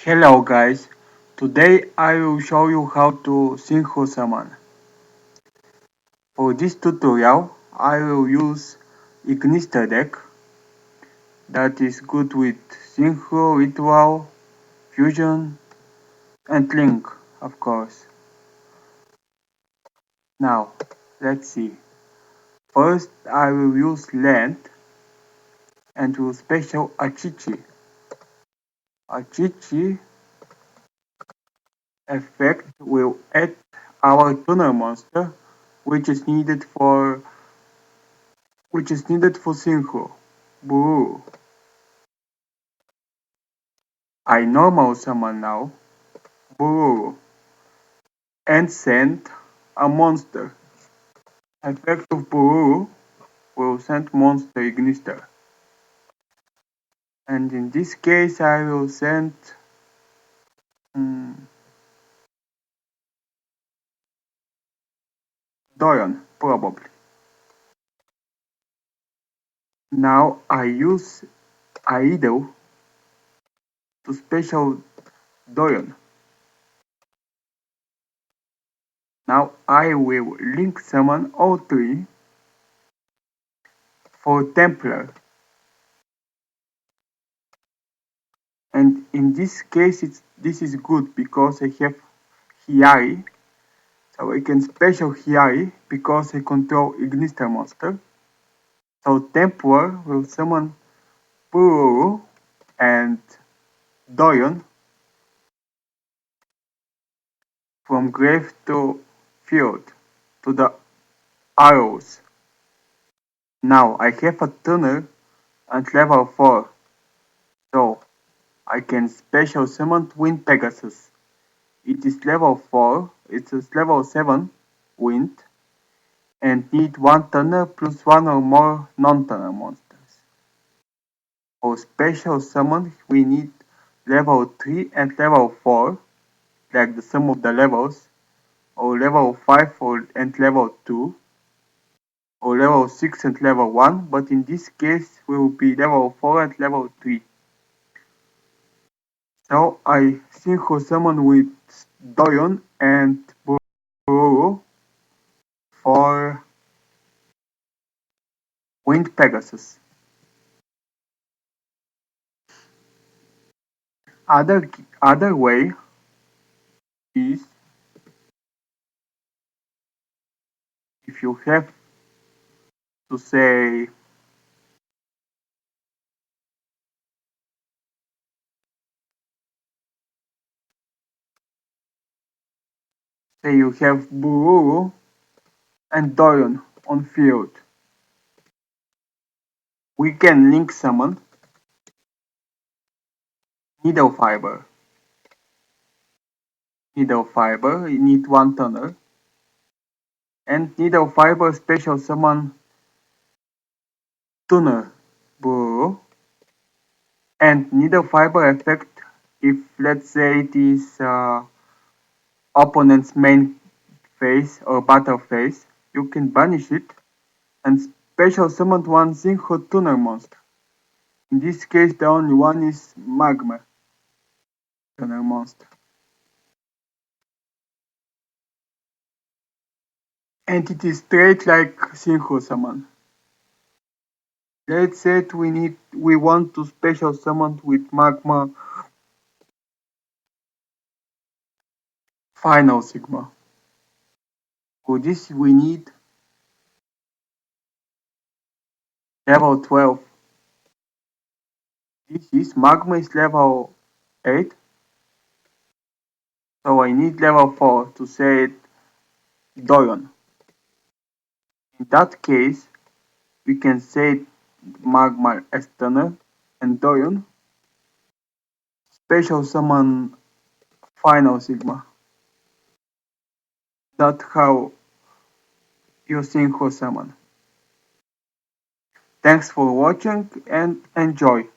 Hello guys, today I will show you how to Synchro summon. For this tutorial, I will use Ignister deck that is good with Synchro, Ritual, Fusion and Link, of course. Now, let's see. First, I will use Land and will special Achichi. Achichi effect will add our tuner monster which is needed for Synchro. Boo. I normal summon now. Boo. And send a monster. Effect of Boo will send monster Ignister. And in this case I will send Doran, probably. Now I use Idol to special Doran. Now I will link summon all three for Templar. And in this case this is good because I have Hiari. So I can special Hiari because I control Ignister monster. So Templar will summon Pururu and Doyon from grave to field to the arrows. Now I have a tuner at level 4, so I can special summon Wind Pegasus. It is level 4, it is level 7 wind and need 1 tuner plus 1 or more non-tuner monsters. For special summon we need level 3 and level 4, like the sum of the levels, or level 5 and level 2, or level 6 and level 1, but in this case will be level 4 and level 3. So I synchro summon with Doyon and Bururu for Wind Pegasus. Other way is if you have to say you have Bururu and Doyon on field. We can link summon Needle Fiber. Needle Fiber, you need 1 tuner. And Needle Fiber special summon tuner Bururu. And Needle Fiber effect, if let's say it is opponent's main phase or battle phase, you can banish it and special summon 1 Synchro tuner monster. In this case the only one is Magma tuner monster. And it is straight like Synchro summon. Let's say we want to special summon with Magma Final Sigma. For this we need level 12. This is Magma is level 8. So I need level 4 to say it Doyon. In that case, we can say Magma External and Doyon special summon Final Sigma. That's how you synchro summon. Thanks for watching and enjoy.